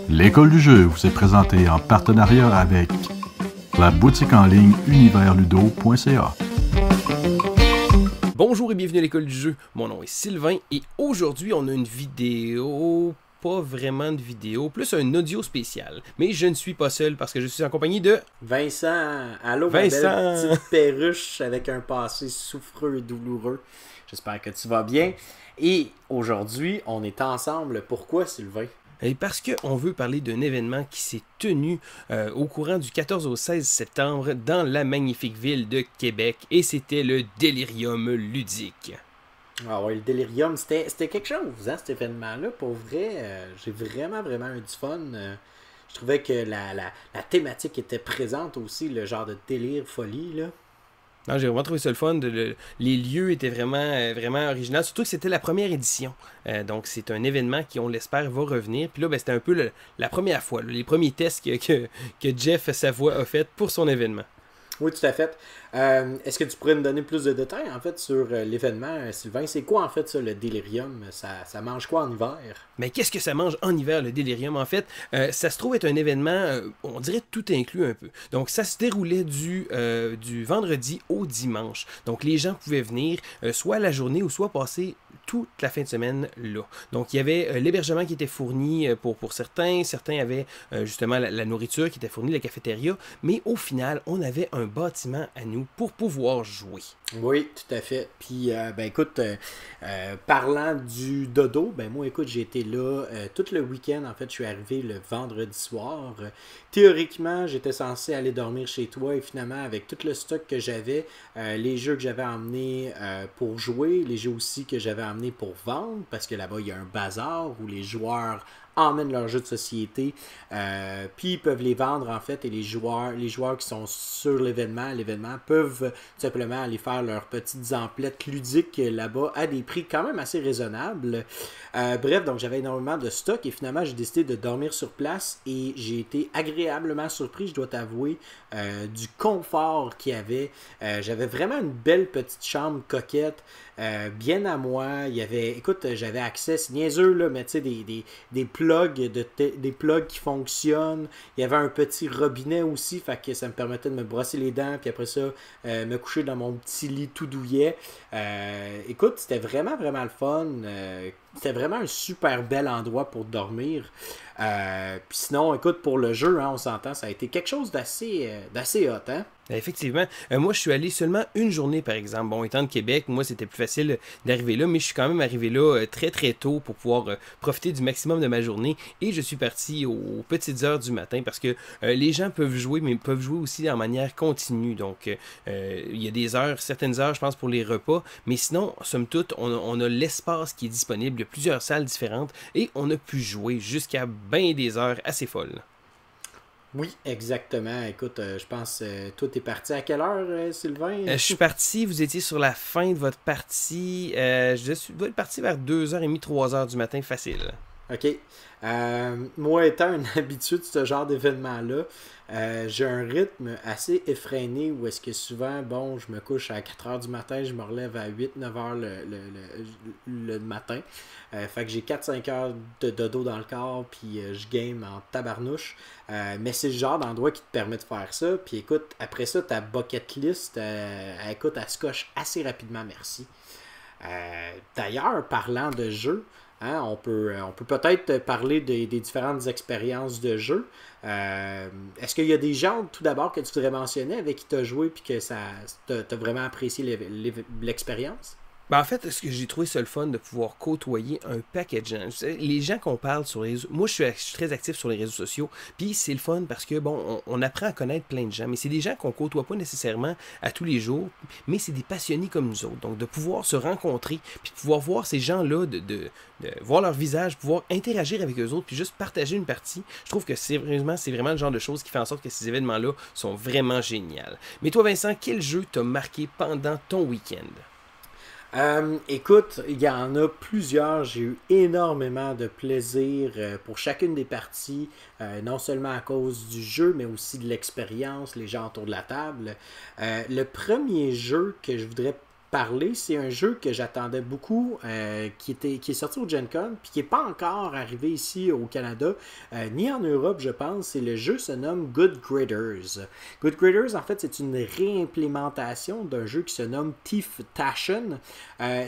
L'école du jeu vous est présentée en partenariat avec la boutique en ligne universludo.ca. Bonjour et bienvenue à l'école du jeu, mon nom est Sylvain et aujourd'hui on a une vidéo, pas vraiment une vidéo, plus un audio spécial. Mais je ne suis pas seul parce que je suis en compagnie de... Vincent, allô Vincent. ma belle petite perruche avec un passé souffreux et douloureux. J'espère que tu vas bien. Et aujourd'hui, on est ensemble. Pourquoi, Sylvain? Et parce qu'on veut parler d'un événement qui s'est tenu au courant du 14 au 16 septembre dans la magnifique ville de Québec et c'était le Delirium ludique. Ah ouais, le Delirium, c'était quelque chose, hein, cet événement-là. Pour vrai, j'ai vraiment eu du fun. Je trouvais que la thématique était présente aussi, le genre de délire, folie, là. Non, j'ai vraiment trouvé ça le fun. Les lieux étaient vraiment originaux. Surtout que c'était la première édition. Donc, c'est un événement qui, on l'espère, va revenir. Puis là, ben, c'était un peu la première fois. Les premiers tests que Jeff Savoie a fait pour son événement. Oui, tout à fait. Est-ce que tu pourrais me donner plus de détails, en fait, sur l'événement, Sylvain? C'est quoi, en fait, ça, le Delirium? Ça mange quoi en hiver? Mais qu'est-ce que ça mange en hiver, le Delirium? En fait, ça se trouve être un événement, on dirait tout inclus un peu. Donc, ça se déroulait du vendredi au dimanche. Donc, les gens pouvaient venir soit la journée ou soit passer toute la fin de semaine là. Donc, il y avait l'hébergement qui était fourni pour certains. Certains avaient justement la nourriture qui était fournie, la cafétéria. Mais au final, on avait un bâtiment à nous pour pouvoir jouer. Oui, tout à fait. Puis, ben écoute, parlant du dodo, ben moi, écoute, j'ai été là tout le week-end. En fait, je suis arrivé le vendredi soir. Théoriquement, j'étais censé aller dormir chez toi et finalement, avec tout le stock que j'avais, les jeux que j'avais emmenés pour jouer, les jeux aussi que j'avais emmenés pour vendre, parce que là-bas, il y a un bazar où les joueurs emmènent leurs jeux de société, puis ils peuvent les vendre en fait, et les joueurs qui sont sur l'événement peuvent tout simplement aller faire leurs petites emplettes ludiques là-bas à des prix quand même assez raisonnables. Bref, donc j'avais énormément de stock et finalement j'ai décidé de dormir sur place et j'ai été agréablement surpris, je dois t'avouer, du confort qu'il y avait. J'avais vraiment une belle petite chambre coquette, bien à moi. Il y avait, écoute, j'avais accès, c'est niaiseux là, mais tu sais, des plugs des plugs qui fonctionnent. Il y avait un petit robinet aussi, fait que ça me permettait de me brosser les dents, puis après ça, me coucher dans mon petit lit tout douillet. Écoute, c'était vraiment le fun. C'était vraiment un super bel endroit pour dormir. Puis sinon, écoute, pour le jeu, hein, on s'entend, ça a été quelque chose d'assez hot, hein? Effectivement. Moi, je suis allé seulement une journée, par exemple. Bon, étant de Québec, moi, c'était plus facile d'arriver là, mais je suis quand même arrivé là très tôt pour pouvoir profiter du maximum de ma journée. Et je suis parti aux petites heures du matin parce que les gens peuvent jouer, mais peuvent jouer aussi en manière continue. Donc, il y a des heures, certaines heures, je pense, pour les repas. Mais sinon, somme toute, on a l'espace qui est disponible. Il y a plusieurs salles différentes et on a pu jouer jusqu'à bien des heures assez folles. Oui, exactement. Écoute, je pense, toi, t'es parti à quelle heure, Sylvain? Je suis parti, vous étiez sur la fin de votre partie. Je dois être parti vers 2h30, 3h du matin, facile. OK. Moi, étant un habitué de ce genre d'événement-là, j'ai un rythme assez effréné où est-ce que souvent, bon, je me couche à 4h du matin, je me relève à 8-9h le matin. Fait que j'ai 4-5 heures de dodo dans le corps, puis je game en tabarnouche. Mais c'est le genre d'endroit qui te permet de faire ça. Puis écoute, après ça, ta bucket list, elle se coche assez rapidement, merci. D'ailleurs, parlant de jeu, hein, on peut peut-être parler des différentes expériences de jeu. Est-ce qu'il y a des gens, tout d'abord, que tu voudrais mentionner avec qui tu as joué et que t'as vraiment apprécié l'expérience? Ben en fait, ce que j'ai trouvé ça le fun de pouvoir côtoyer un paquet de gens. Les gens qu'on parle sur les réseaux... Moi, je suis très actif sur les réseaux sociaux. Puis c'est le fun parce que, bon, on apprend à connaître plein de gens. Mais c'est des gens qu'on côtoie pas nécessairement à tous les jours. Mais c'est des passionnés comme nous autres. Donc, de pouvoir se rencontrer, puis de pouvoir voir ces gens-là, de voir leur visage, pouvoir interagir avec eux autres, puis juste partager une partie, je trouve que c'est vraiment le genre de choses qui fait en sorte que ces événements-là sont vraiment géniaux. Mais toi, Vincent, quel jeu t'a marqué pendant ton week-end? Écoute, il y en a plusieurs. J'ai eu énormément de plaisir pour chacune des parties, non seulement à cause du jeu, mais aussi de l'expérience, les gens autour de la table. Le premier jeu que je voudrais parler, c'est un jeu que j'attendais beaucoup, qui est sorti au Gen Con, puis qui n'est pas encore arrivé ici au Canada, ni en Europe, je pense. Et le jeu se nomme Good Graders. Good Graders, en fait, c'est une réimplémentation d'un jeu qui se nomme Thief Tashen.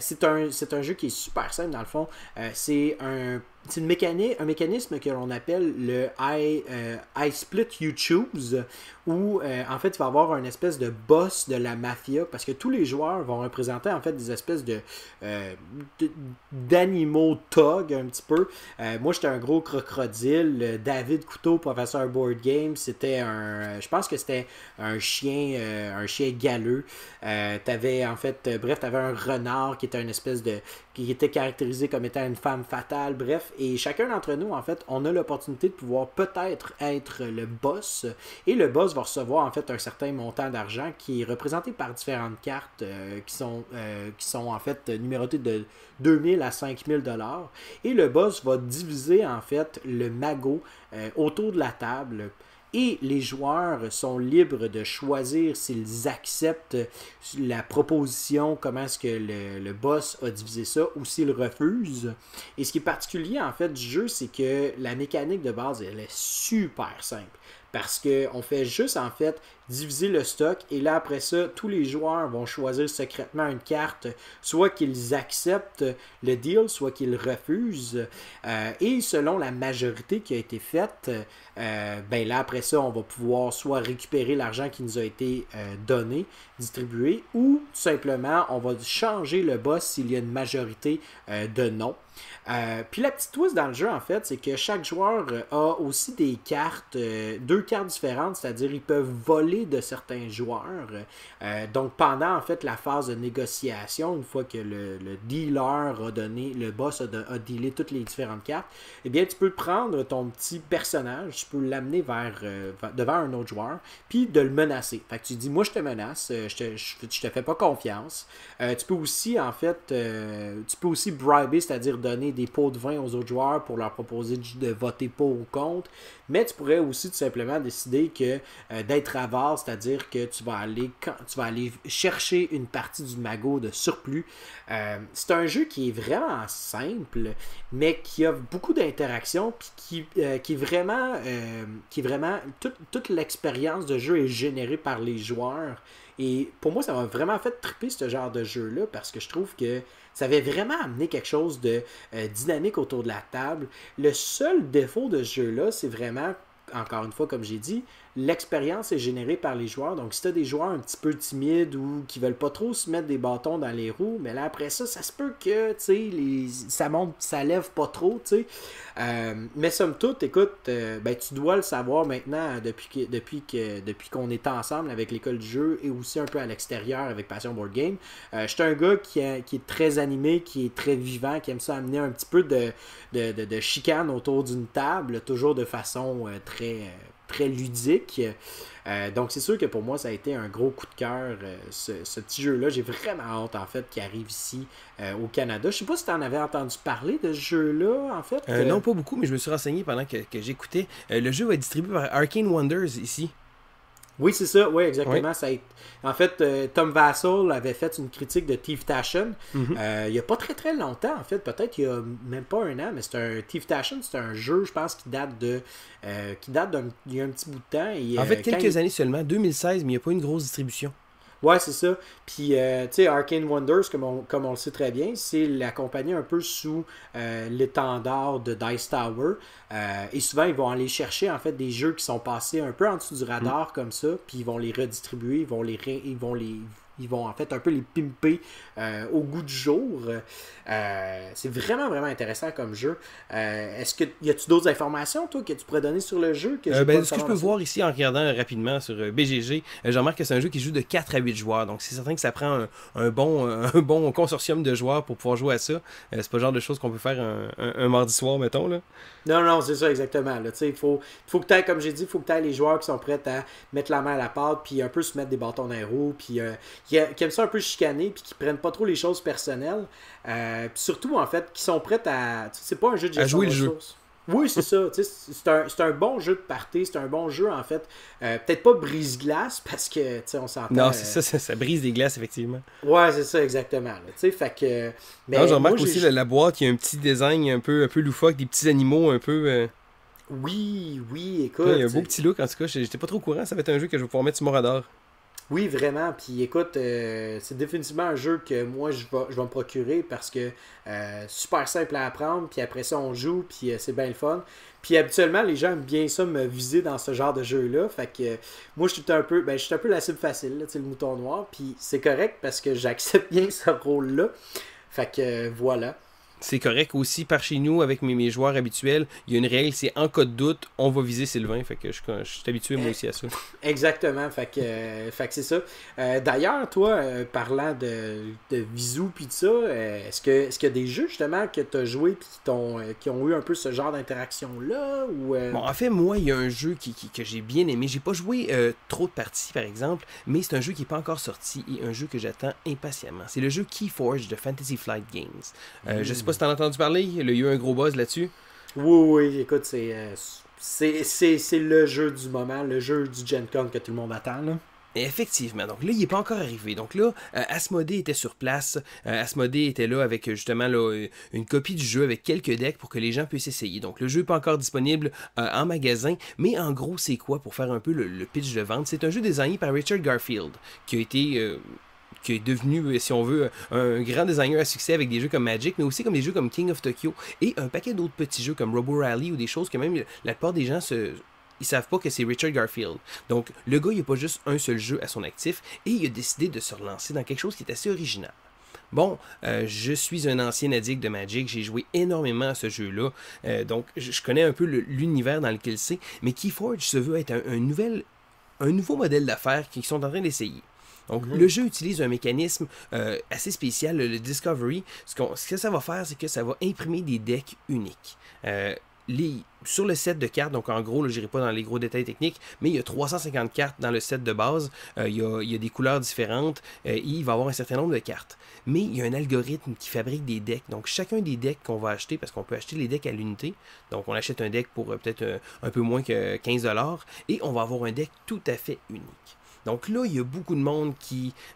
C'est un jeu qui est super simple, dans le fond. C'est un mécanisme que l'on appelle le I Split You Choose, où en fait il va y avoir une espèce de boss de la mafia, parce que tous les joueurs vont représenter en fait des espèces d'animaux thugs un petit peu. Moi j'étais un gros crocodile, David Couteau, professeur board game, c'était je pense que c'était un chien galeux. T'avais en fait, t'avais un renard qui était une espèce qui était caractérisé comme étant une femme fatale, bref, et chacun d'entre nous, en fait, on a l'opportunité de pouvoir peut-être être le boss, et le boss va recevoir, en fait, un certain montant d'argent qui est représenté par différentes cartes qui sont en fait, numérotées de 2000 à 5000 $, et le boss va diviser, en fait, le magot autour de la table. Et les joueurs sont libres de choisir s'ils acceptent la proposition, comment est-ce que le boss a divisé ça, ou s'ils refusent. Et ce qui est particulier en fait du jeu, c'est que la mécanique de base, elle est super simple. Parce qu'on fait juste en fait diviser le stock, et là après ça, tous les joueurs vont choisir secrètement une carte, soit qu'ils acceptent le deal, soit qu'ils refusent, et selon la majorité qui a été faite, ben là après ça, on va pouvoir soit récupérer l'argent qui nous a été donné, distribué, ou tout simplement on va changer le boss s'il y a une majorité de non. Puis la petite twist dans le jeu en fait, c'est que chaque joueur a aussi des cartes, deux cartes différentes, c'est-à-dire ils peuvent voler de certains joueurs. Donc pendant en fait la phase de négociation, une fois que le dealer a donné, le boss a dealé toutes les différentes cartes, eh bien tu peux prendre ton petit personnage, tu peux l'amener devant un autre joueur, puis de le menacer. Fait que tu dis, moi je te menace, je te fais pas confiance. Tu peux aussi en fait, briber, c'est-à-dire donner des pots de vin aux autres joueurs pour leur proposer de voter pour ou contre, mais tu pourrais aussi tout simplement décider que d'être avare, c'est-à-dire que tu vas aller chercher une partie du magot de surplus. C'est un jeu qui est vraiment simple, mais qui a beaucoup d'interactions, puis qui est vraiment toute l'expérience de jeu est générée par les joueurs. Et pour moi, ça m'a vraiment fait triper ce genre de jeu-là, parce que je trouve que ça avait vraiment amené quelque chose de dynamique autour de la table. Le seul défaut de ce jeu-là, c'est vraiment, encore une fois, comme j'ai dit, l'expérience est générée par les joueurs. Donc, si tu as des joueurs un petit peu timides ou qui veulent pas trop se mettre des bâtons dans les roues, mais là, après ça, ça se peut que, tu sais, ça monte, ça lève pas trop, tu sais. Mais somme toute, écoute, ben, tu dois le savoir maintenant depuis qu'on est ensemble avec l'école du jeu et aussi un peu à l'extérieur avec Passion Board Game. Je suis un gars qui est très animé, qui est très vivant, qui aime ça amener un petit peu de chicane autour d'une table, toujours de façon très ludique. Donc c'est sûr que pour moi ça a été un gros coup de cœur, ce petit jeu-là. J'ai vraiment hâte en fait qu'il arrive ici au Canada. Je sais pas si tu en avais entendu parler de ce jeu-là en fait. Non, pas beaucoup, mais je me suis renseigné pendant que j'écoutais. Le jeu va être distribué par Arcane Wonders ici. Oui, c'est ça, oui, exactement. Oui. En fait, Tom Vassell avait fait une critique de Thief Tashen il n'y a pas très très longtemps, en fait, peut-être il y a même pas un an, mais Thief Tashen, c'est un jeu, je pense, qui date d'il y a un petit bout de temps. Et, en fait, quelques années seulement, 2016, mais il n'y a pas une grosse distribution. Ouais, c'est ça. Puis, tu sais, Arcane Wonders, comme on le sait très bien, c'est la compagnie un peu sous l'étendard de Dice Tower. Et souvent, ils vont aller chercher, en fait, des jeux qui sont passés un peu en dessous du radar, comme ça, puis ils vont les redistribuer, ils vont en fait un peu les pimper au goût du jour. C'est vraiment, vraiment intéressant comme jeu. Y a-tu d'autres informations, toi, que tu pourrais donner sur le jeu? Ce que je peux voir ici en regardant rapidement sur BGG, je remarque que c'est un jeu qui joue de 4 à 8 joueurs. Donc, c'est certain que ça prend un bon consortium de joueurs pour pouvoir jouer à ça. C'est pas le genre de choses qu'on peut faire un mardi soir, mettons, là. Non, c'est ça, exactement. Il faut que tu aies, comme j'ai dit, il faut que tu aies les joueurs qui sont prêts à mettre la main à la pâte, puis un peu se mettre des bâtons dans les roues, puis qui aiment ça un peu chicaner, puis qui prennent pas trop les choses personnelles. Puis surtout, en fait, qui sont prêts à... C'est pas un jeu de gestion de ressources. Oui, c'est ça. C'est un bon jeu de party. C'est un bon jeu, en fait. Peut-être pas brise-glace, parce que, on s'entend... Non, c'est ça brise des glaces, effectivement. Ouais, c'est ça, exactement. Fait que... Mais non, je remarque moi, aussi la boîte, il y a un petit design un peu loufoque, des petits animaux un peu... Oui, écoute... il y a un beau petit look, en tout cas. J'étais pas trop au courant, ça va être un jeu que je vais pouvoir mettre sur mon radar. Oui, vraiment. Puis écoute, c'est définitivement un jeu que moi, je vais me procurer parce que super simple à apprendre. Puis après ça, on joue, puis c'est bien le fun. Puis habituellement, les gens aiment bien ça me viser dans ce genre de jeu-là. Fait que moi, je suis un peu la cible facile, là, le mouton noir. Puis c'est correct parce que j'accepte bien ce rôle-là. Fait que voilà. C'est correct aussi par chez nous avec mes joueurs habituels. Il y a une règle, c'est en cas de doute, on va viser Sylvain. Fait que je suis habitué moi aussi à ça. Exactement. Fait que c'est ça. D'ailleurs, toi, parlant de visou puis de ça, est-ce qu'il y a des jeux justement que tu as joué et qui ont eu un peu ce genre d'interaction-là ou Bon, en fait, moi, il y a un jeu que j'ai bien aimé. J'ai pas joué trop de parties, par exemple, mais c'est un jeu qui n'est pas encore sorti et un jeu que j'attends impatiemment. C'est le jeu Keyforge de Fantasy Flight Games. Je sais pas si t'en as entendu parler, il y a eu un gros buzz là-dessus. Oui, écoute, c'est le jeu du moment, le jeu du Gen Con que tout le monde attend, là. Effectivement. Donc là, il n'est pas encore arrivé. Donc là, Asmodée était sur place. Asmodée était là avec justement là, une copie du jeu avec quelques decks pour que les gens puissent essayer. Donc le jeu n'est pas encore disponible en magasin. Mais en gros, c'est quoi pour faire un peu le pitch de vente? C'est un jeu designé par Richard Garfield qui a été... qui est devenu, si on veut, un grand designer à succès avec des jeux comme Magic, mais aussi comme des jeux comme King of Tokyo et un paquet d'autres petits jeux comme Robo Rally ou des choses que même la plupart des gens ils savent pas que c'est Richard Garfield. Donc, le gars, il n'a pas juste un seul jeu à son actif et il a décidé de se relancer dans quelque chose qui est assez original. Bon, je suis un ancien addict de Magic, j'ai joué énormément à ce jeu-là, donc je connais un peu l'univers dans lequel c'est, mais Keyforge se veut être un nouveau modèle d'affaires qu'ils sont en train d'essayer. Donc, le jeu utilise un mécanisme assez spécial, le Discovery. Ce que ça va faire, c'est que ça va imprimer des decks uniques. Sur le set de cartes, donc en gros, je n'irai pas dans les gros détails techniques, mais il y a 350 cartes dans le set de base. Il y a des couleurs différentes et il va y avoir un certain nombre de cartes. Mais il y a un algorithme qui fabrique des decks. Donc, chacun des decks qu'on va acheter, parce qu'on peut acheter les decks à l'unité, donc on achète un deck pour peut-être un peu moins que 15$, et on va avoir un deck tout à fait unique. Donc là, il y a beaucoup de monde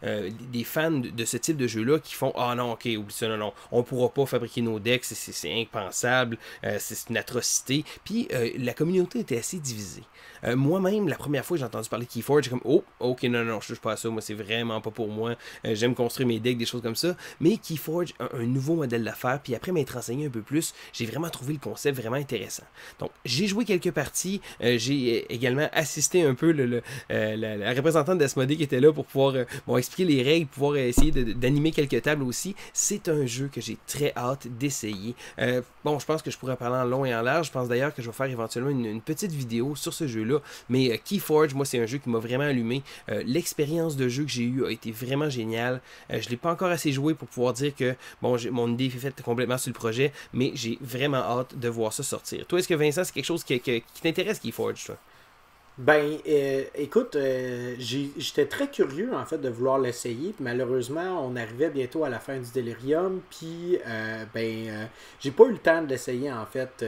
des fans de ce type de jeu-là qui font « Ah non, ok, oublie ça, non, on ne pourra pas fabriquer nos decks, c'est impensable, c'est une atrocité. » Puis la communauté était assez divisée. Moi-même, la première fois que j'ai entendu parler de Keyforge, j'ai comme « Oh, ok, non, je touche pas à ça, moi c'est vraiment pas pour moi, j'aime construire mes decks, des choses comme ça. » Mais Keyforge a un nouveau modèle d'affaires, puis après m'être renseigné un peu plus, j'ai vraiment trouvé le concept vraiment intéressant. Donc, j'ai joué quelques parties, j'ai également assisté un peu la représentante d'Asmodée qui était là pour pouvoir expliquer les règles, pouvoir essayer d'animer quelques tables aussi. C'est un jeu que j'ai très hâte d'essayer. Je pense que je pourrais parler en long et en large. Je pense d'ailleurs que je vais faire éventuellement une petite vidéo sur ce jeu-là. Mais Keyforge, moi, c'est un jeu qui m'a vraiment allumé. L'expérience de jeu que j'ai eue a été vraiment géniale. Je ne l'ai pas encore assez joué pour pouvoir dire que mon idée est faite complètement sur le projet, mais j'ai vraiment hâte de voir ça sortir. Toi, est-ce que Vincent, c'est quelque chose qui t'intéresse, Keyforge, toi? Ben, écoute, j'étais très curieux en fait de vouloir l'essayer. Puis malheureusement, on arrivait bientôt à la fin du Delirium. Puis, j'ai pas eu le temps de l'essayer en fait.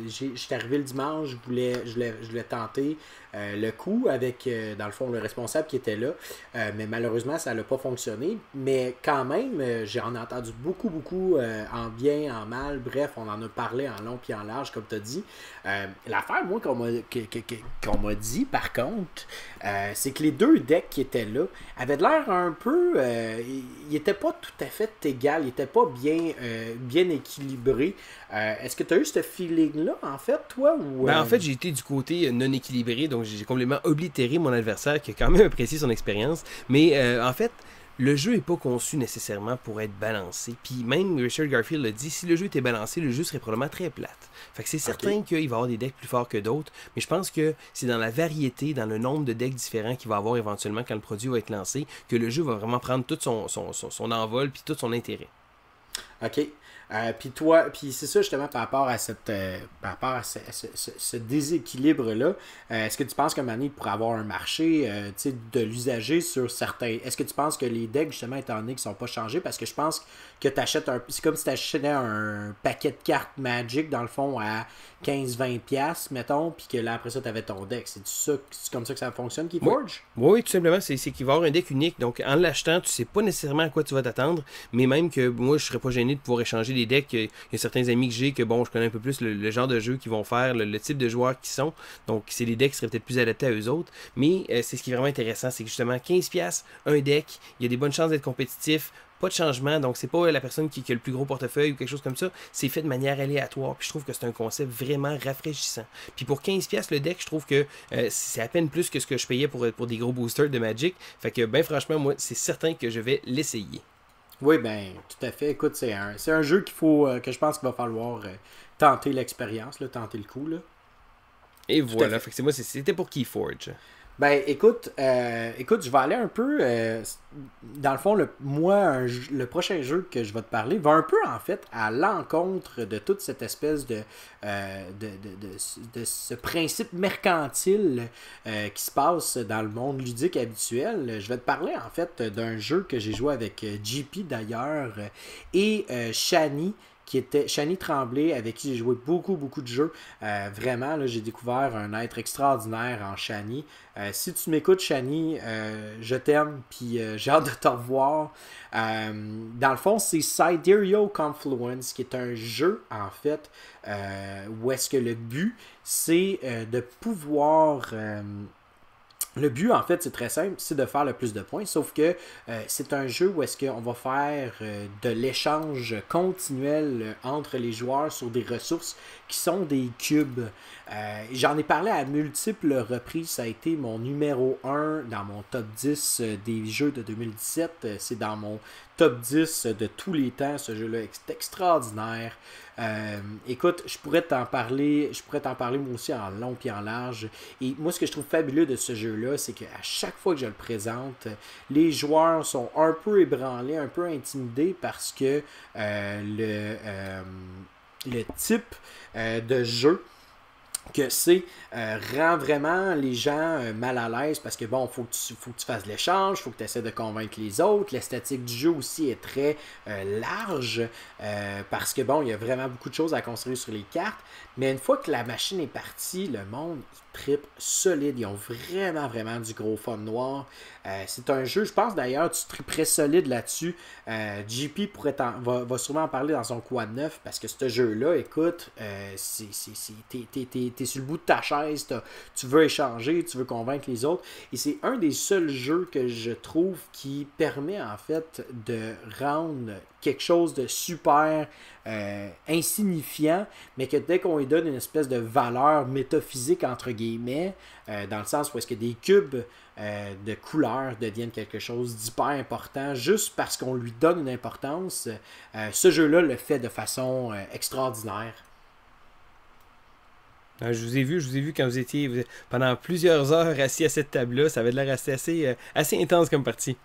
J'étais arrivé le dimanche, je voulais tenter le coup avec, dans le fond, le responsable qui était là. Mais malheureusement, ça n'a pas fonctionné. Mais quand même, j'en ai entendu beaucoup, en bien, en mal. Bref, on en a parlé en long puis en large, comme tu as dit. L'affaire, moi, qu'on m'a dit, par contre, c'est que les deux decks qui étaient là avaient l'air un peu... ils n'étaient pas tout à fait égal, ils n'étaient pas bien équilibrés. Est-ce que tu as eu ce feeling-là, en fait, toi? Ou, En fait, j'ai été du côté non équilibré, donc j'ai complètement oblitéré mon adversaire qui a quand même apprécié son expérience. Mais en fait... Le jeu n'est pas conçu nécessairement pour être balancé. Puis même Richard Garfield l'a dit, si le jeu était balancé, le jeu serait probablement très plate. Fait que c'est certain qu'il va y avoir des decks plus forts que d'autres, mais je pense que c'est dans la variété, dans le nombre de decks différents qu'il va y avoir éventuellement quand le produit va être lancé, que le jeu va vraiment prendre tout son envol puis tout son intérêt. OK. Puis c'est ça justement par rapport à ce déséquilibre-là. Est-ce que tu penses qu'à un moment donné, il pourrait avoir un marché de l'usager sur certains. Est-ce que tu penses que les decks, justement, étant donné qu'ils ne sont pas changés, parce que je pense que tu achètes un. C'est comme si tu achetais un paquet de cartes Magic, dans le fond, à 15-20$, mettons, puis que là, après ça, tu avais ton deck. C'est comme ça que ça fonctionne, Keyforge? Oui, tout simplement, c'est qu'il va y avoir un deck unique. Donc, en l'achetant, tu sais pas nécessairement à quoi tu vas t'attendre, mais même que moi, je serais pas gêné de pouvoir échanger des decks. Il y a certains amis que j'ai que, bon, je connais un peu plus le genre de jeu qu'ils vont faire, le type de joueurs qu'ils sont. Donc, c'est des decks qui seraient peut-être plus adaptés à eux autres. Mais c'est ce qui est vraiment intéressant, c'est que justement, 15$, un deck, il y a des bonnes chances d'être compétitif. Pas de changement, donc c'est pas la personne qui a le plus gros portefeuille ou quelque chose comme ça, c'est fait de manière aléatoire, puis je trouve que c'est un concept vraiment rafraîchissant. Puis pour 15$ le deck, je trouve que c'est à peine plus que ce que je payais pour des gros boosters de Magic, fait que ben franchement, moi, c'est certain que je vais l'essayer. Oui, ben, tout à fait. Écoute, c'est un jeu qu'il faut, que je pense qu'il va falloir tenter l'expérience, tenter le coup, là. Et voilà, fait que c'était pour Keyforge. Ben, écoute, je vais aller un peu. Dans le fond, le prochain jeu que je vais te parler va un peu, en fait, à l'encontre de toute cette espèce de ce principe mercantile qui se passe dans le monde ludique habituel. Je vais te parler, en fait, d'un jeu que j'ai joué avec JP d'ailleurs et Shani. Qui était Shani Tremblay, avec qui j'ai joué beaucoup de jeux. Vraiment, là, j'ai découvert un être extraordinaire en Shani. Si tu m'écoutes, Shani, je t'aime, puis j'ai hâte de te revoir. Dans le fond, c'est Sidereal Confluence, qui est un jeu, en fait, où est-ce que le but, c'est de pouvoir... Le but, en fait, c'est très simple, c'est de faire le plus de points, sauf que c'est un jeu où est-ce qu'on va faire de l'échange continuel entre les joueurs sur des ressources qui sont des cubes. J'en ai parlé à multiples reprises, ça a été mon numéro 1 dans mon top 10 des jeux de 2017, c'est dans mon top 10 de tous les temps, ce jeu-là est extraordinaire. Écoute, je pourrais t'en parler moi aussi en long et en large. Et moi, ce que je trouve fabuleux de ce jeu-là, c'est qu'à chaque fois que je le présente, les joueurs sont un peu ébranlés, un peu intimidés parce que le type de jeu que c'est rend vraiment les gens mal à l'aise parce que bon, faut que tu fasses l'échange, faut que tu essaies de convaincre les autres. L'esthétique du jeu aussi est très large parce que bon, il y a vraiment beaucoup de choses à construire sur les cartes. Mais une fois que la machine est partie, le monde trippe solide. Ils ont vraiment du gros fun noir. C'est un jeu, je pense d'ailleurs, tu tripperais solide là-dessus. JP va sûrement en parler dans son quad 9 parce que ce jeu-là, écoute, t'es sur le bout de ta chaise, tu veux échanger, tu veux convaincre les autres. Et c'est un des seuls jeux que je trouve qui permet en fait de rendre quelque chose de super insignifiant, mais que dès qu'on lui donne une espèce de valeur métaphysique entre guillemets, dans le sens où est-ce que des cubes de couleurs deviennent quelque chose d'hyper important juste parce qu'on lui donne une importance, ce jeu-là le fait de façon extraordinaire. Je vous ai vu quand vous étiez pendant plusieurs heures assis à cette table-là, ça avait l'air assez intense comme partie.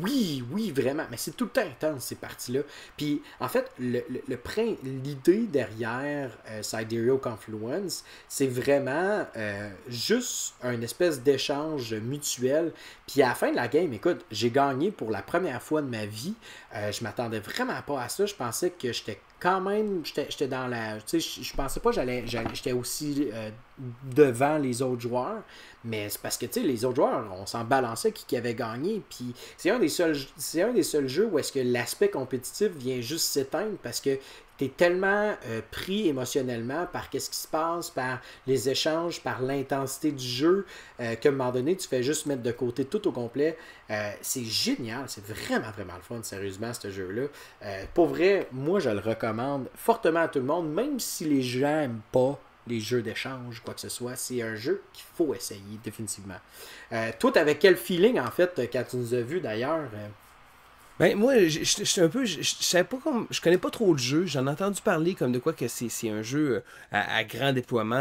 Oui, vraiment, mais c'est tout le temps intense ces parties-là. Puis en fait, l'idée derrière Sidereal Confluence, c'est vraiment juste une espèce d'échange mutuel. Puis à la fin de la game, écoute, j'ai gagné pour la première fois de ma vie. Je m'attendais vraiment pas à ça. Je pensais que j'étais dans la... Tu sais, je pensais pas que j'étais aussi devant les autres joueurs, mais c'est parce que, tu sais, les autres joueurs, on s'en balançait qui avait gagné, puis c'est un des seuls jeux où est-ce que l'aspect compétitif vient juste s'éteindre parce que tu es tellement pris émotionnellement par qu'est-ce qui se passe, par les échanges, par l'intensité du jeu, qu'à un moment donné, tu fais juste mettre de côté tout au complet. C'est génial, c'est vraiment le fun, sérieusement, ce jeu-là. Pour vrai, moi, je le recommande fortement à tout le monde, même si les gens n'aiment pas les jeux d'échange, quoi que ce soit. C'est un jeu qu'il faut essayer, définitivement. Toi, t'avais quel feeling, en fait, quand tu nous as vus, d'ailleurs? Ben, moi, je suis un peu. Je savais pas comme. Je connais pas trop le jeu. J'en ai entendu parler comme de quoi que c'est un jeu à grand déploiement,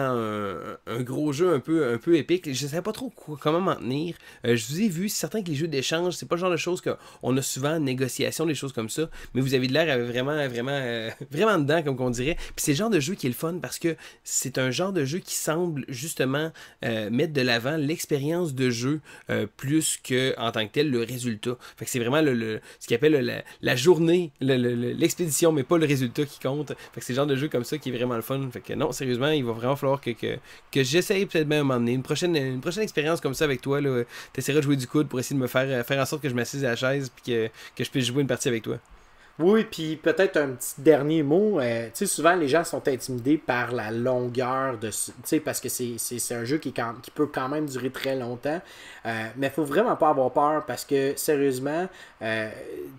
un gros jeu un peu épique. Je savais pas trop comment m'en tenir. Je vous ai vu, c'est certain que les jeux d'échange, c'est pas le genre de choses qu'on a souvent en négociation, des choses comme ça. Mais vous avez de l'air vraiment dedans, comme on dirait. Puis c'est le genre de jeu qui est le fun parce que c'est un genre de jeu qui semble justement mettre de l'avant l'expérience de jeu plus que en tant que tel le résultat. Fait que c'est vraiment ce qu'ils appellent la journée, l'expédition, mais pas le résultat qui compte. Fait que c'est le genre de jeu comme ça qui est vraiment le fun. Fait que non, sérieusement, il va vraiment falloir que j'essaye peut-être même à un moment donné. Une prochaine expérience comme ça avec toi, t'essaieras de jouer du coude pour essayer de me faire en sorte que je m'assise à la chaise et que je puisse jouer une partie avec toi. Oui, puis peut-être un petit dernier mot. Tu sais, souvent les gens sont intimidés par la longueur de, tu sais, parce que c'est un jeu qui peut quand même durer très longtemps. Mais il faut vraiment pas avoir peur parce que sérieusement, tu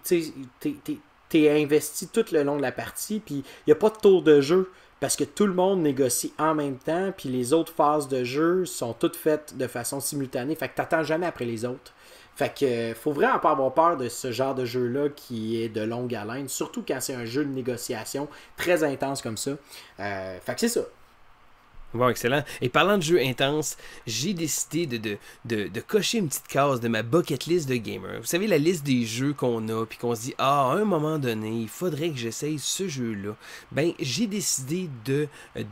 sais, t'es investi tout le long de la partie, puis il n'y a pas de tour de jeu. Parce que tout le monde négocie en même temps, puis les autres phases de jeu sont toutes faites de façon simultanée. Fait que t'attends jamais après les autres. Fait que faut vraiment pas avoir peur de ce genre de jeu-là qui est de longue haleine, surtout quand c'est un jeu de négociation très intense comme ça. Fait que c'est ça. Bon, excellent. Et parlant de jeux intenses, j'ai décidé de cocher une petite case de ma bucket list de gamer. Vous savez, la liste des jeux qu'on a, puis qu'on se dit, à un moment donné, il faudrait que j'essaye ce jeu-là. Ben, j'ai décidé de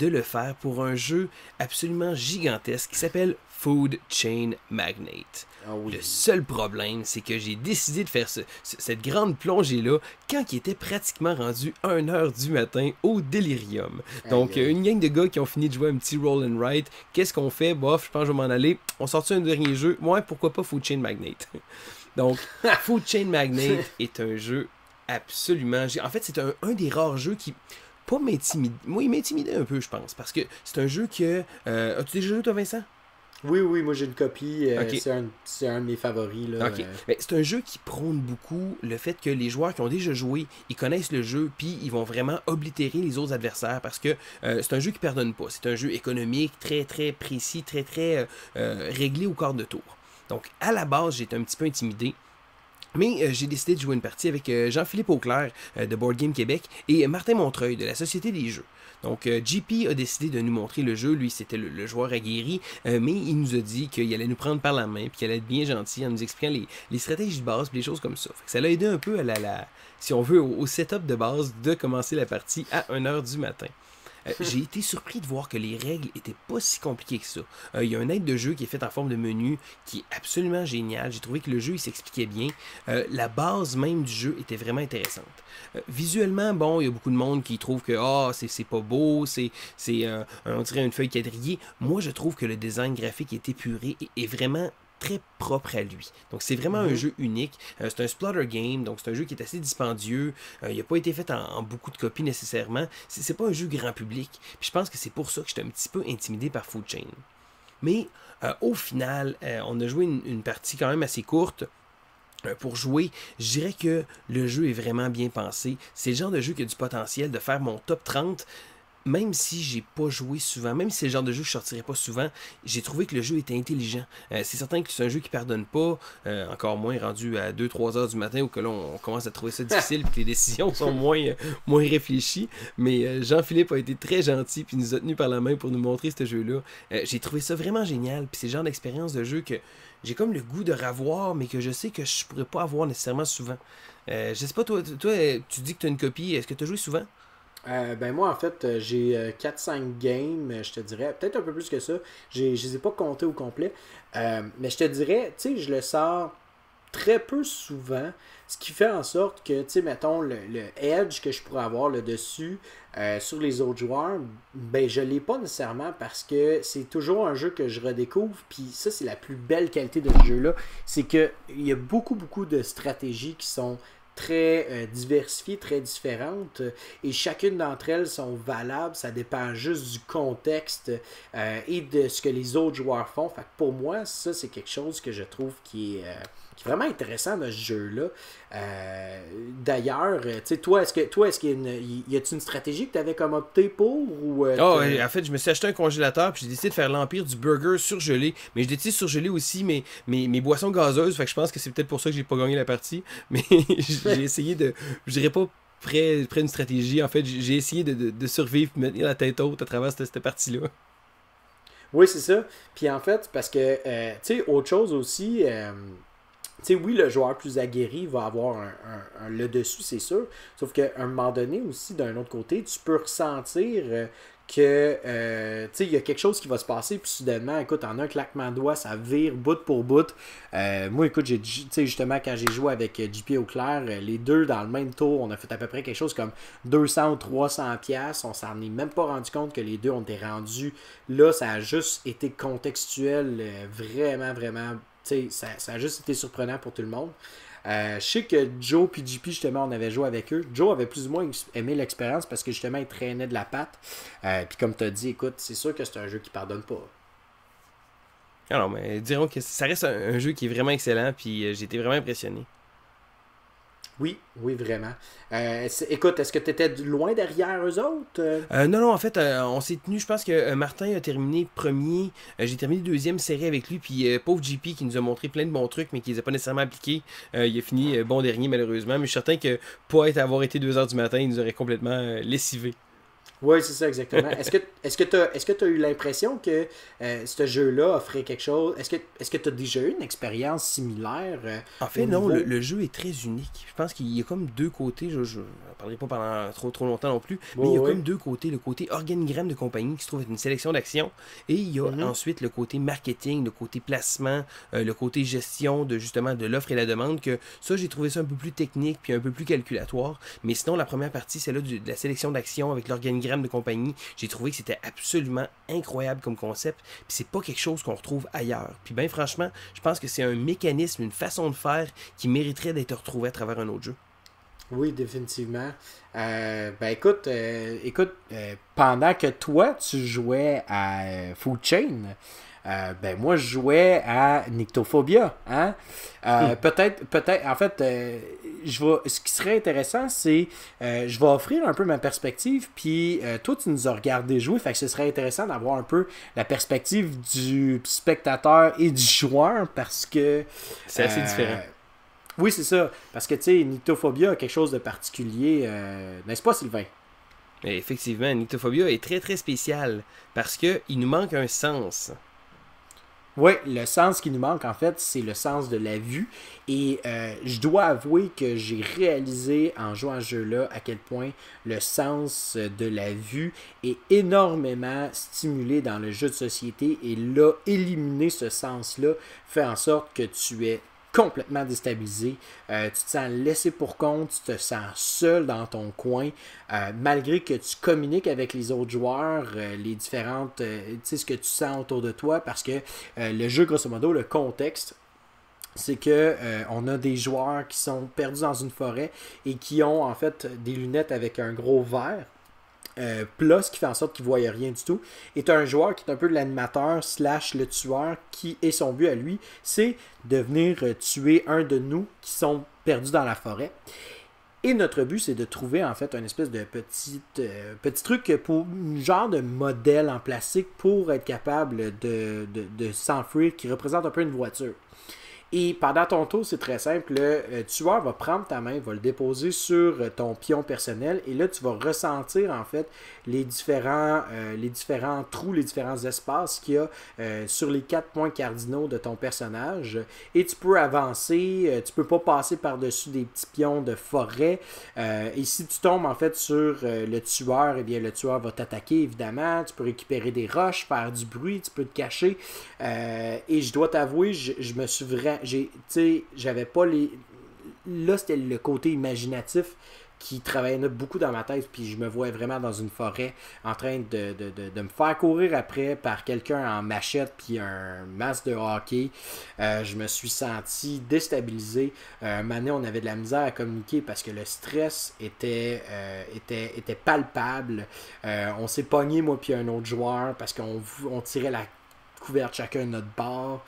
le faire pour un jeu absolument gigantesque qui s'appelle Food Chain Magnate. Ah oui. Le seul problème, c'est que j'ai décidé de faire cette grande plongée-là quand il était pratiquement rendu 1h du matin au Delirium. Donc, une gang de gars qui ont fini de jouer un petit roll and write. Qu'est-ce qu'on fait? Bof, je pense que je vais m'en aller. On sort un dernier jeu. Ouais, pourquoi pas Food Chain Magnate? Donc, Food Chain Magnate est un jeu absolument... En fait, c'est un des rares jeux qui... pas m'intimide. Moi, il m'intimidait un peu, je pense. Parce que c'est un jeu que... As-tu déjà joué, toi, Vincent? Oui, moi j'ai une copie. Okay. C'est un de mes favoris. Là, okay. C'est un jeu qui prône beaucoup le fait que les joueurs qui ont déjà joué, ils connaissent le jeu, puis ils vont vraiment oblitérer les autres adversaires parce que c'est un jeu qui pardonne pas. C'est un jeu économique, très très précis, très très réglé au quart de tour. Donc à la base, j'étais un petit peu intimidé. Mais j'ai décidé de jouer une partie avec Jean-Philippe Auclair de Board Game Québec et Martin Montreuil de la Société des Jeux. Donc JP a décidé de nous montrer le jeu, lui c'était le joueur aguerri, mais il nous a dit qu'il allait nous prendre par la main puis qu'il allait être bien gentil en nous expliquant les stratégies de base et les choses comme ça. Fait que ça l'a aidé un peu à si on veut, au setup de base de commencer la partie à 1h du matin. J'ai été surpris de voir que les règles étaient pas si compliquées que ça. Il y a un aide de jeu qui est fait en forme de menu qui est absolument génial. J'ai trouvé que le jeu il s'expliquait bien. La base même du jeu était vraiment intéressante. Visuellement, bon, il y a beaucoup de monde qui trouve que c'est pas beau, c'est on dirait une feuille quadrillée. Moi, je trouve que le design graphique est épuré et vraiment très propre à lui. Donc c'est vraiment un jeu unique. C'est un splatter game, donc c'est un jeu qui est assez dispendieux. Il n'a pas été fait en beaucoup de copies nécessairement. C'est pas un jeu grand public. Puis je pense que c'est pour ça que j'étais un petit peu intimidé par Food Chain. Mais au final, on a joué une partie quand même assez courte. Pour jouer, je dirais que le jeu est vraiment bien pensé. C'est le genre de jeu qui a du potentiel de faire mon top 30. Même si j'ai pas joué souvent, même si c'est le genre de jeu que je sortirais pas souvent, j'ai trouvé que le jeu était intelligent. C'est certain que c'est un jeu qui pardonne pas, encore moins rendu à 2-3 heures du matin où que là on commence à trouver ça difficile et que les décisions sont moins réfléchies. Mais Jean-Philippe a été très gentil puis nous a tenu par la main pour nous montrer ce jeu-là. J'ai trouvé ça vraiment génial. Puis c'est le genre d'expérience de jeu que j'ai comme le goût de revoir, mais que je sais que je pourrais pas avoir nécessairement souvent. Je sais pas, toi tu dis que tu as une copie, est-ce que tu as joué souvent? Ben moi en fait j'ai 4-5 games, je te dirais, peut-être un peu plus que ça, je les ai pas comptés au complet, mais je te dirais, tu sais, je le sors très peu souvent, ce qui fait en sorte que, tu sais, mettons, le edge que je pourrais avoir le dessus sur les autres joueurs, ben je l'ai pas nécessairement parce que c'est toujours un jeu que je redécouvre, puis ça c'est la plus belle qualité de ce jeu-là, c'est que il y a beaucoup de stratégies qui sont très diversifiées, très différentes, et chacune d'entre elles sont valables, ça dépend juste du contexte et de ce que les autres joueurs font. Fait que pour moi, ça c'est quelque chose que je trouve qui est vraiment intéressant dans ce jeu-là. D'ailleurs, tu sais, toi, est-ce qu'il y a une stratégie que tu avais comme opté pour ou en fait, je me suis acheté un congélateur puis j'ai décidé de faire l'empire du burger surgelé. Mais je décide surgeler aussi mes boissons gazeuses. Fait que je pense que c'est peut-être pour ça que j'ai pas gagné la partie. Mais j'ai essayé de... Je dirais pas près d'une stratégie. En fait, j'ai essayé de survivre et maintenir la tête haute à travers cette partie-là. Oui, c'est ça. Puis en fait, parce que, tu sais, autre chose aussi, tu sais, oui, le joueur plus aguerri va avoir le dessus, c'est sûr. Sauf qu'à un moment donné aussi, d'un autre côté, tu peux ressentir que, tu sais, il y a quelque chose qui va se passer, puis soudainement, écoute, en un claquement de doigts, ça vire bout pour bout. Moi, écoute, tu sais, justement, quand j'ai joué avec JP Auclair, les deux dans le même tour, on a fait à peu près quelque chose comme 200 ou 300 piastres. On s'en est même pas rendu compte que les deux ont été rendus. Là, ça a juste été contextuel, vraiment, vraiment. Ça a juste été surprenant pour tout le monde. Je sais que Joe et JP, justement, on avait joué avec eux. Joe avait plus ou moins aimé l'expérience parce que justement, il traînait de la patte. Puis comme tu as dit, écoute, c'est sûr que c'est un jeu qui pardonne pas. Alors, mais dirons que ça reste un jeu qui est vraiment excellent, puis j'ai été vraiment impressionné. Oui, oui, vraiment. Écoute, est-ce que tu étais loin derrière eux autres? Non, en fait, on s'est tenu, je pense que Martin a terminé premier, j'ai terminé deuxième série avec lui, puis pauvre JP qui nous a montré plein de bons trucs, mais qui les a pas nécessairement appliqués, il a fini bon dernier malheureusement, mais je suis certain que pour avoir été 2h du matin, il nous aurait complètement lessivé. Oui, c'est ça, exactement. Est-ce que tu as eu l'impression que ce jeu-là offrait quelque chose? Est-ce que tu as déjà eu une expérience similaire? En fait, non, le jeu est très unique. Je pense qu'il y a comme deux côtés, je ne parlerai pas pendant trop longtemps non plus, mais il y a comme deux côtés. Le côté organigramme de compagnie qui se trouve être une sélection d'actions, et il y a ensuite le côté marketing, le côté placement, le côté gestion de justement de l'offre et la demande, que ça, j'ai trouvé ça un peu plus technique puis un peu plus calculatoire. Mais sinon, la première partie, celle-là de la sélection d'actions avec l'organigramme de compagnie, j'ai trouvé que c'était absolument incroyable comme concept, puis c'est pas quelque chose qu'on retrouve ailleurs. Puis ben franchement, je pense que c'est un mécanisme, une façon de faire qui mériterait d'être retrouvé à travers un autre jeu. Oui, définitivement. Écoute, pendant que toi, tu jouais à Food Chain, moi, je jouais à Nyctophobia. Hein? Peut-être, en fait, ce qui serait intéressant, c'est je vais offrir un peu ma perspective, puis toi, tu nous as regardé jouer, fait que ce serait intéressant d'avoir un peu la perspective du spectateur et du joueur, parce que... C'est assez différent. Oui, c'est ça. Parce que, tu sais, Nyctophobia a quelque chose de particulier, n'est-ce pas, Sylvain? Et effectivement, Nyctophobia est très, très spécial, parce qu'il nous manque un sens. Oui, le sens qui nous manque, en fait, c'est le sens de la vue. Et je dois avouer que j'ai réalisé en jouant à ce jeu-là à quel point le sens de la vue est énormément stimulé dans le jeu de société. Et là, éliminer ce sens-là fait en sorte que tu es complètement déstabilisé, tu te sens laissé pour compte, tu te sens seul dans ton coin, malgré que tu communiques avec les autres joueurs, les différentes, tu sais, ce que tu sens autour de toi, parce que le jeu, grosso modo, le contexte, c'est que on a des joueurs qui sont perdus dans une forêt et qui ont en fait des lunettes avec un gros verre. Plat, ce qui fait en sorte qu'il ne voit rien du tout, est un joueur qui est un peu l'animateur / le tueur, qui est son but à lui, c'est de venir tuer un de nous qui sont perdus dans la forêt. Et notre but, c'est de trouver en fait un espèce de petit truc pour un genre de modèle en plastique pour être capable de s'enfuir, qui représente un peu une voiture. Et pendant ton tour, c'est très simple, le tueur va prendre ta main, va le déposer sur ton pion personnel, et là, tu vas ressentir en fait les différents trous, les différents espaces qu'il y a sur les 4 points cardinaux de ton personnage. Et tu peux avancer, tu peux pas passer par-dessus des petits pions de forêt. Et si tu tombes en fait sur le tueur, eh bien le tueur va t'attaquer évidemment. Tu peux récupérer des roches, faire du bruit, tu peux te cacher. Et je dois t'avouer, je me suis vraiment... J'avais pas les... Là, c'était le côté imaginatif qui travaillait beaucoup dans ma tête, puis je me voyais vraiment dans une forêt en train de me faire courir après par quelqu'un en machette puis un masque de hockey. Je me suis senti déstabilisé. Un moment donné, on avait de la misère à communiquer parce que le stress était palpable. On s'est pogné, moi puis un autre joueur, parce qu'on tirait la couverte chacun de notre bord.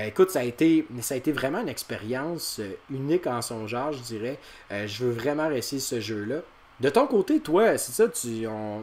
Écoute, ça a été vraiment une expérience unique en son genre, je dirais. Je veux vraiment réussir ce jeu-là. De ton côté, toi, c'est ça,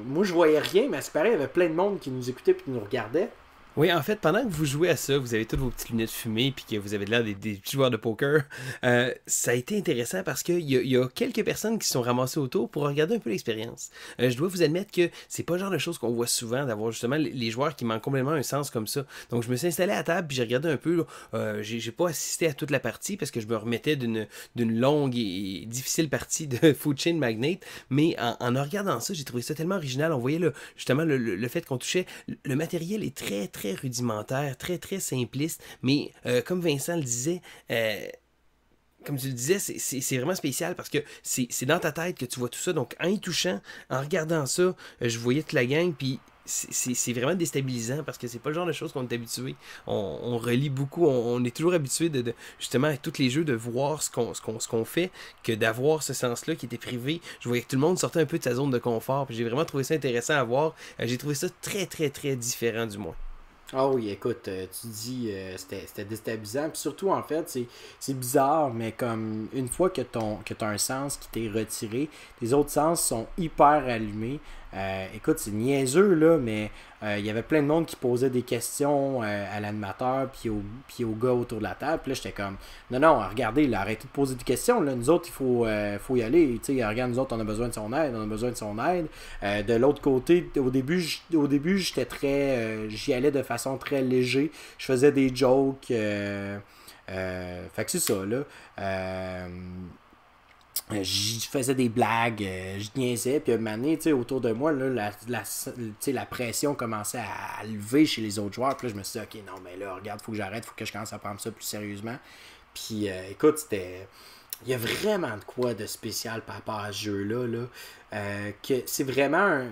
moi je voyais rien, mais c'est pareil, il y avait plein de monde qui nous écoutait et qui nous regardait. Oui, en fait, pendant que vous jouez à ça, vous avez toutes vos petites lunettes fumées puis que vous avez l'air des petits joueurs de poker, ça a été intéressant parce qu'il y a quelques personnes qui se sont ramassées autour pour regarder un peu l'expérience. Je dois vous admettre que c'est pas le genre de choses qu'on voit souvent, d'avoir justement les joueurs qui manquent complètement un sens comme ça. Donc je me suis installé à table puis j'ai regardé un peu. Là, j'ai pas assisté à toute la partie parce que je me remettais d'une longue et difficile partie de Food Chain Magnate, mais en regardant ça, j'ai trouvé ça tellement original. On voyait là, justement le fait qu'on touchait. Le matériel est très très rudimentaire, très très simpliste, mais comme Vincent le disait, comme tu le disais, c'est vraiment spécial parce que c'est dans ta tête que tu vois tout ça. Donc en y touchant, en regardant ça, je voyais toute la gang, puis c'est vraiment déstabilisant parce que c'est pas le genre de choses qu'on est habitué. On relit beaucoup, on est toujours habitué justement avec tous les jeux de voir ce qu'on fait, que d'avoir ce sens-là qui était privé. Je voyais que tout le monde sortait un peu de sa zone de confort, puis j'ai vraiment trouvé ça intéressant à voir. J'ai trouvé ça très très très différent du moins. Ah oui, écoute, tu dis c'était déstabilisant. Puis surtout, en fait, c'est bizarre, mais comme une fois que tu as un sens qui t'est retiré, les autres sens sont hyper allumés. Écoute, c'est niaiseux, là, mais il y avait plein de monde qui posait des questions à l'animateur puis au gars autour de la table. Puis là, j'étais comme, non, regardez, là, arrêtez de poser des questions. Là. Nous autres, il faut y aller. Tu sais, regarde, nous autres, on a besoin de son aide. De l'autre côté, au début j'étais très... j'y allais de façon très léger. Je faisais des jokes. Fait que c'est ça, là. Je faisais des blagues, je niaisais, puis à un moment donné, autour de moi, là, la pression commençait à lever chez les autres joueurs, puis là, je me suis dit, ok, non, mais là, regarde, faut que j'arrête, faut que je commence à prendre ça plus sérieusement. Puis, écoute, il y a vraiment de quoi de spécial par rapport à ce jeu-là, là, que c'est vraiment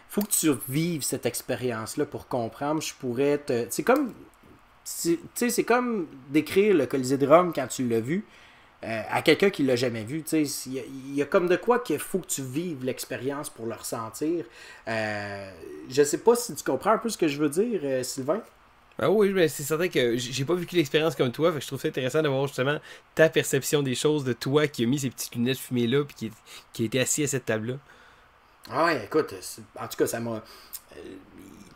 faut que tu vives cette expérience-là pour comprendre. Je pourrais te... C'est comme décrire le Colisée de Rome quand tu l'as vu. À quelqu'un qui l'a jamais vu, il y a comme de quoi qu'il faut que tu vives l'expérience pour le ressentir. Je sais pas si tu comprends un peu ce que je veux dire, Sylvain. Ah oui, mais c'est certain que j'ai pas vécu l'expérience comme toi, fait que je trouve ça intéressant de voir justement ta perception des choses, de toi qui a mis ces petites lunettes fumées là puis qui a été assis à cette table là. Ah ouais, écoute, en tout cas, ça m'a... tu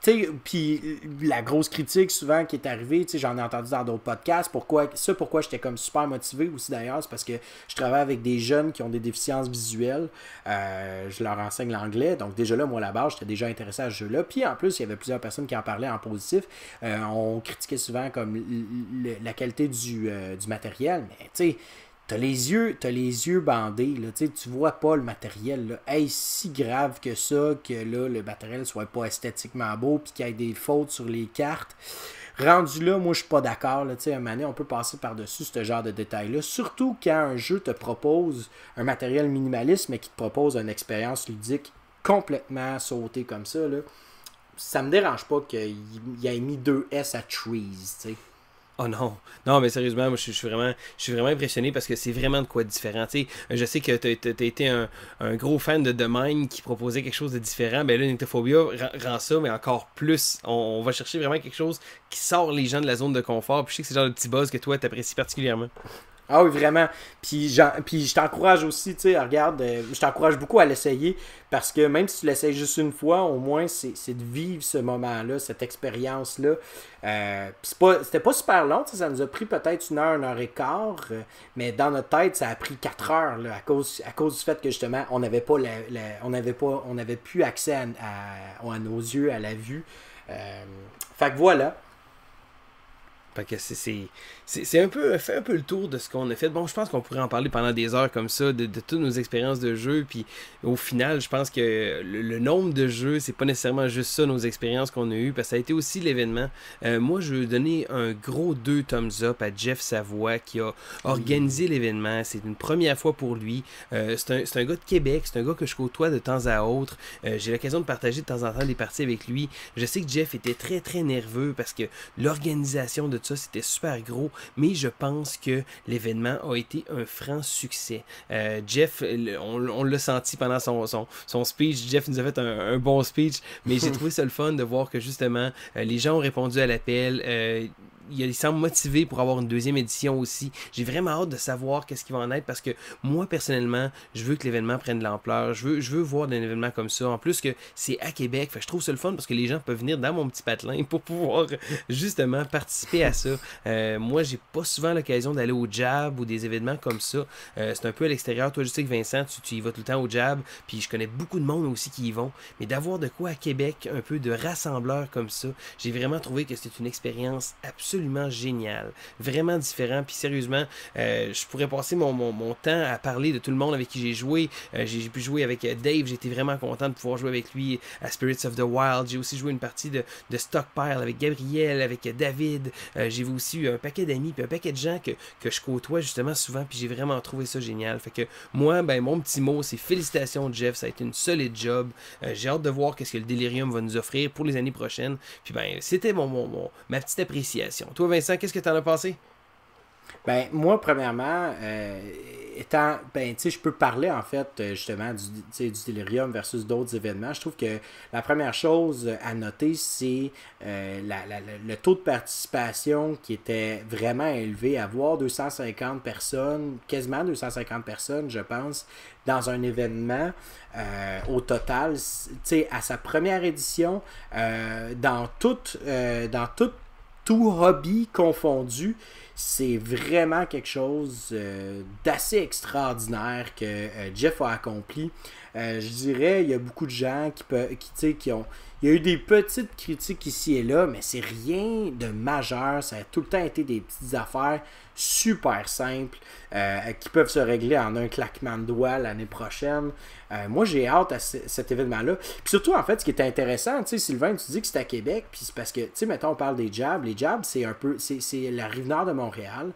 sais, puis la grosse critique souvent qui est arrivée, tu sais, j'en ai entendu dans d'autres podcasts, pourquoi j'étais comme super motivé aussi d'ailleurs, c'est parce que je travaille avec des jeunes qui ont des déficiences visuelles, je leur enseigne l'anglais, donc déjà là, moi là-bas, j'étais déjà intéressé à ce jeu-là, puis en plus, il y avait plusieurs personnes qui en parlaient en positif, on critiquait souvent comme la qualité du matériel, mais tu sais, T'as les yeux bandés, là, tu vois pas le matériel. Là. Hey, si grave que ça, que là, le matériel soit pas esthétiquement beau, puis qu'il y ait des fautes sur les cartes. Rendu là, moi je suis pas d'accord. Là, à un moment donné, on peut passer par-dessus ce genre de détails-là. Surtout quand un jeu te propose un matériel minimaliste, mais qui te propose une expérience ludique complètement sautée comme ça. Là. Ça me dérange pas qu'il ait mis 2 S à Trees, tu sais. Oh non, non, mais sérieusement, moi je suis vraiment impressionné parce que c'est vraiment de quoi différent. Tu sais, je sais que t'as été un gros fan de The Mind qui proposait quelque chose de différent. Ben là, Nyctophobia rend ça, mais encore plus. On va chercher vraiment quelque chose qui sort les gens de la zone de confort. Puis je sais que c'est le genre de petit buzz que toi t'apprécies particulièrement. Ah oui, vraiment. Puis je t'encourage aussi, tu sais, regarde, je t'encourage beaucoup à l'essayer parce que même si tu l'essayes juste une fois, au moins, c'est de vivre ce moment-là, cette expérience-là. C'était pas super long, ça nous a pris peut-être 1 heure et quart, mais dans notre tête, ça a pris 4 heures là, à cause du fait que justement, on n'avait pas on avait plus accès à nos yeux, à la vue. Fait que voilà. Fait que c'est un peu fait un peu le tour de ce qu'on a fait. Bon, je pense qu'on pourrait en parler pendant des heures comme ça, de toutes nos expériences de jeu. Puis au final, je pense que le nombre de jeux, c'est pas nécessairement juste ça, nos expériences qu'on a eues, parce que ça a été aussi l'événement. Moi, je veux donner un gros 2 thumbs up à Jeff Savoie qui a organisé l'événement. C'est une première fois pour lui. C'est un gars de Québec, c'est un gars que je côtoie de temps à autre. J'ai l'occasion de partager de temps en temps des parties avec lui. Je sais que Jeff était très très nerveux parce que l'organisation de ça, c'était super gros, mais je pense que l'événement a été un franc succès. Jeff, on l'a senti pendant son speech. Jeff nous a fait un bon speech, mais j'ai trouvé ça le fun de voir que justement, les gens ont répondu à l'appel. il semble motivé pour avoir une deuxième édition aussi. J'ai vraiment hâte de savoir qu'est-ce qui va en être parce que moi, personnellement, je veux que l'événement prenne de l'ampleur. Je veux voir un événement comme ça. En plus que c'est à Québec. Fait que je trouve ça le fun parce que les gens peuvent venir dans mon petit patelin pour pouvoir justement participer à ça. Moi, j'ai pas souvent l'occasion d'aller au Jab ou des événements comme ça. C'est un peu à l'extérieur. Toi, je sais que Vincent, tu y vas tout le temps au Jab. Puis je connais beaucoup de monde aussi qui y vont. Mais d'avoir de quoi à Québec, un peu de rassembleur comme ça, j'ai vraiment trouvé que c'était une expérience absolument géniale. Vraiment différent. Puis sérieusement, je pourrais passer mon temps à parler de tout le monde avec qui j'ai joué. J'ai pu jouer avec Dave. J'étais vraiment content de pouvoir jouer avec lui à Spirits of the Wild. J'ai aussi joué une partie de Stockpile avec Gabriel, avec David. J'ai aussi eu un paquet d'amis puis un paquet de gens que je côtoie justement souvent. Puis j'ai vraiment trouvé ça génial. Fait que moi, ben mon petit mot, c'est félicitations Jeff. Ça a été une solide job. J'ai hâte de voir qu'est-ce que le Delirium va nous offrir pour les années prochaines. Puis ben, c'était ma petite appréciation. Toi, Vincent, qu'est-ce que t'en as pensé? Ben, moi, premièrement, ben, tu sais, je peux parler, en fait, justement, du Delirium versus d'autres événements. Je trouve que la première chose à noter, c'est le taux de participation qui était vraiment élevé. Avoir 250 personnes, quasiment 250 personnes, je pense, dans un événement au total, tu sais, à sa première édition, dans tout hobby confondu, c'est vraiment quelque chose d'assez extraordinaire que Jeff a accompli. Je dirais, il y a beaucoup de gens qui ont... Il y a eu des petites critiques ici et là, mais c'est rien de majeur. Ça a tout le temps été des petites affaires super simples qui peuvent se régler en un claquement de doigts l'année prochaine. Moi, j'ai hâte à cet événement-là. Puis surtout, en fait, ce qui est intéressant, tu sais, Sylvain, tu dis que c'est à Québec, puis c'est parce que, tu sais, mettons, on parle des Jabs. Les Jabs, c'est un peu... C'est la Rive-Nord de Montréal.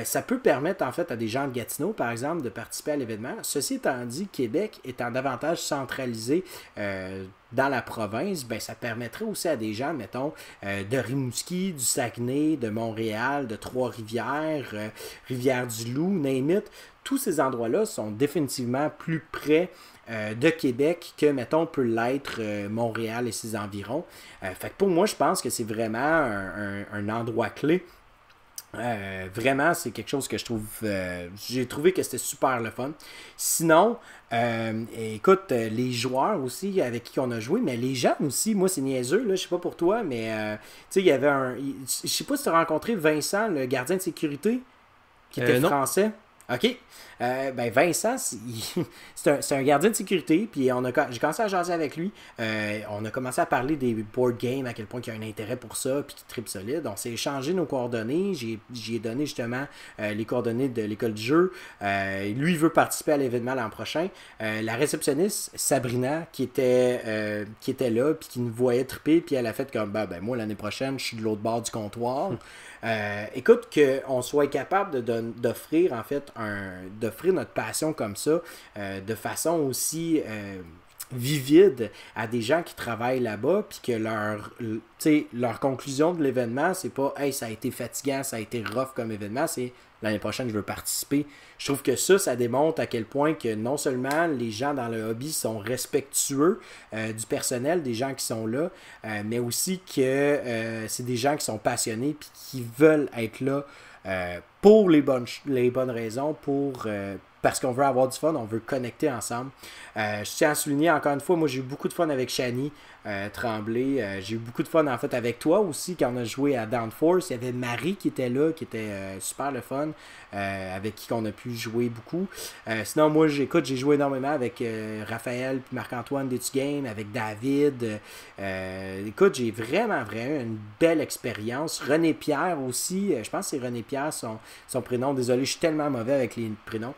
Ça peut permettre, en fait, à des gens de Gatineau, par exemple, de participer à l'événement. Ceci étant dit, Québec étant davantage centralisé dans la province, ben ça permettrait aussi à des gens, mettons, de Rimouski, du Saguenay, de Montréal, de Trois-Rivières, Rivière-du-Loup, name it. Tous ces endroits-là sont définitivement plus près de Québec que, mettons, peut l'être Montréal et ses environs. Fait que pour moi, je pense que c'est vraiment un endroit clé. Vraiment, c'est quelque chose que je trouve... j'ai trouvé que c'était super le fun. Sinon, écoute, les joueurs aussi avec qui on a joué, mais les gens aussi, moi c'est niaiseux, là, je sais pas pour toi, mais tu sais, il y avait je sais pas si tu as rencontré Vincent, le gardien de sécurité, qui était français. OK. Ben Vincent, c'est un gardien de sécurité, puis j'ai commencé à jaser avec lui. On a commencé à parler des board games, à quel point il y a un intérêt pour ça, puis qu'il tripe solide. On s'est échangé nos coordonnées. J'ai donné justement les coordonnées de l'école du jeu. Lui, il veut participer à l'événement l'an prochain. La réceptionniste, Sabrina, qui était là, puis qui nous voyait triper, puis elle a fait comme, ben moi, l'année prochaine, je suis de l'autre bord du comptoir. Écoute, qu'on soit capable d'offrir, en fait, d'offrir notre passion comme ça, de façon aussi vivide à des gens qui travaillent là-bas, puis que leur conclusion de l'événement, c'est pas « Hey, ça a été fatigant, ça a été rough comme événement », c'est « L'année prochaine, je veux participer ». Je trouve que ça démontre à quel point que non seulement les gens dans le hobby sont respectueux du personnel, des gens qui sont là, mais aussi que c'est des gens qui sont passionnés puis qui veulent être là pour les bonnes raisons, parce qu'on veut avoir du fun, on veut connecter ensemble. Je tiens à souligner encore une fois, moi j'ai eu beaucoup de fun avec Shani Tremblay. J'ai eu beaucoup de fun en fait avec toi aussi quand on a joué à Downforce. Il y avait Marie qui était là, qui était super le fun, avec qui on a pu jouer beaucoup. Sinon moi j'ai joué énormément avec Raphaël puis Marc-Antoine d'Etu-Game, avec David. Écoute, j'ai vraiment une belle expérience. René Pierre aussi, je pense que c'est René Pierre son prénom. Désolé, je suis tellement mauvais avec les prénoms.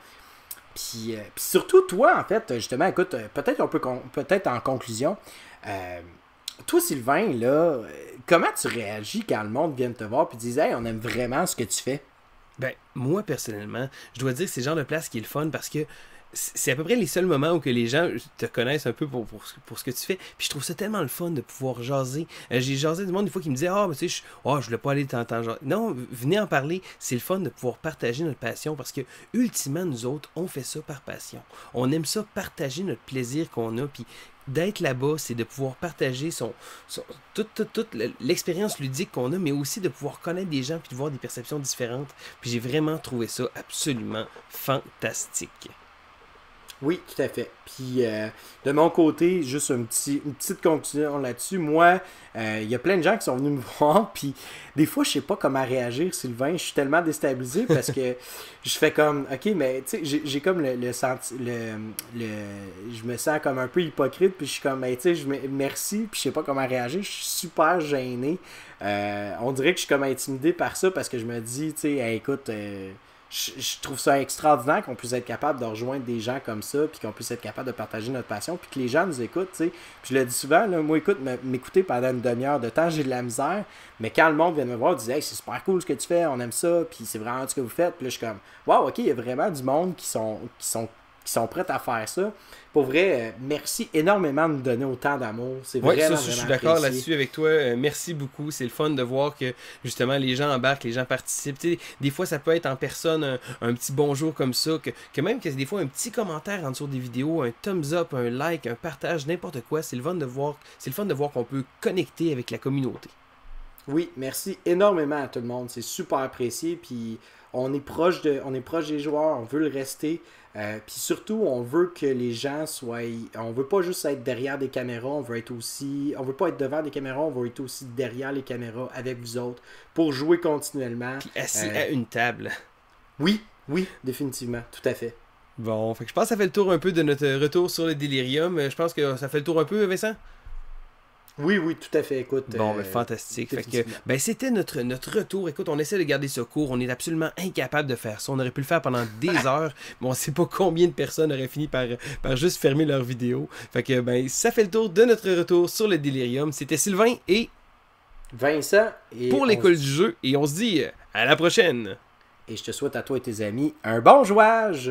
Puis surtout toi, en fait, justement, écoute, peut-être en conclusion, toi, Sylvain, là, comment tu réagis quand le monde vient te voir et dit « Hey, on aime vraiment ce que tu fais ». Ben, moi, personnellement, je dois dire que c'est le genre de place qui est le fun parce que c'est à peu près les seuls moments où que les gens te connaissent un peu pour ce que tu fais. Puis je trouve ça tellement le fun de pouvoir jaser. J'ai jasé du monde des fois qui me disait « Ah, mais tu sais, je voulais pas aller t'entendre jaser. » Non, venez en parler. C'est le fun de pouvoir partager notre passion parce que, ultimement, nous autres, on fait ça par passion. On aime ça partager notre plaisir qu'on a. Puis d'être là-bas, c'est de pouvoir partager toute l'expérience ludique qu'on a, mais aussi de pouvoir connaître des gens puis de voir des perceptions différentes. Puis j'ai vraiment trouvé ça absolument fantastique. Oui, tout à fait. Puis de mon côté, juste une petite conclusion là-dessus. Moi, il y a plein de gens qui sont venus me voir, puis des fois, je sais pas comment réagir, Sylvain. Je suis tellement déstabilisé parce que je fais comme, ok, mais tu sais, j'ai comme je me sens comme un peu hypocrite, puis je suis comme, tu sais, merci, puis je sais pas comment réagir. Je suis super gêné. On dirait que je suis comme intimidé par ça parce que je me dis, tu sais, hey, écoute. Je trouve ça extraordinaire qu'on puisse être capable de rejoindre des gens comme ça, puis qu'on puisse être capable de partager notre passion, puis que les gens nous écoutent, tu sais. Puis je le dis souvent, là, moi, écoute, m'écouter pendant une demi-heure de temps, j'ai de la misère, mais quand le monde vient me voir, ils disent « Hey, c'est super cool ce que tu fais, on aime ça, puis c'est vraiment ce que vous faites. » Puis là, je suis comme « Wow, ok, il y a vraiment du monde qui sont prêts à faire ça. » Pour vrai, merci énormément de nous donner autant d'amour. C'est vraiment, je suis d'accord là-dessus avec toi. Merci beaucoup. C'est le fun de voir que justement les gens embarquent, les gens participent. Tu sais, des fois, ça peut être en personne un petit bonjour comme ça, que même que des fois un petit commentaire en dessous des vidéos, un thumbs up, un like, un partage, n'importe quoi. C'est le fun de voir qu'on peut connecter avec la communauté. Oui, merci énormément à tout le monde. C'est super apprécié. Puis on est proche des joueurs, on veut le rester. Puis surtout, on veut que les gens soient... On veut pas juste être derrière des caméras, on veut pas être devant des caméras, on veut être aussi derrière les caméras avec vous autres pour jouer continuellement. Puis assis à une table. Oui, définitivement, tout à fait. Bon, fait que je pense que ça fait le tour un peu de notre retour sur le Delirium. Je pense que ça fait le tour un peu, Vincent? Oui, tout à fait. Écoute, bon, fantastique. Fait que, c'était notre retour. Écoute, on essaie de garder ça court. On est absolument incapable de faire ça. On aurait pu le faire pendant des heures, mais on sait pas combien de personnes auraient fini par juste fermer leur vidéo. Fait que, ça fait le tour de notre retour sur le Delirium. C'était Sylvain et Vincent. Pour l'école du jeu. Et on se dit à la prochaine. Et je te souhaite à toi et tes amis un bon jouage.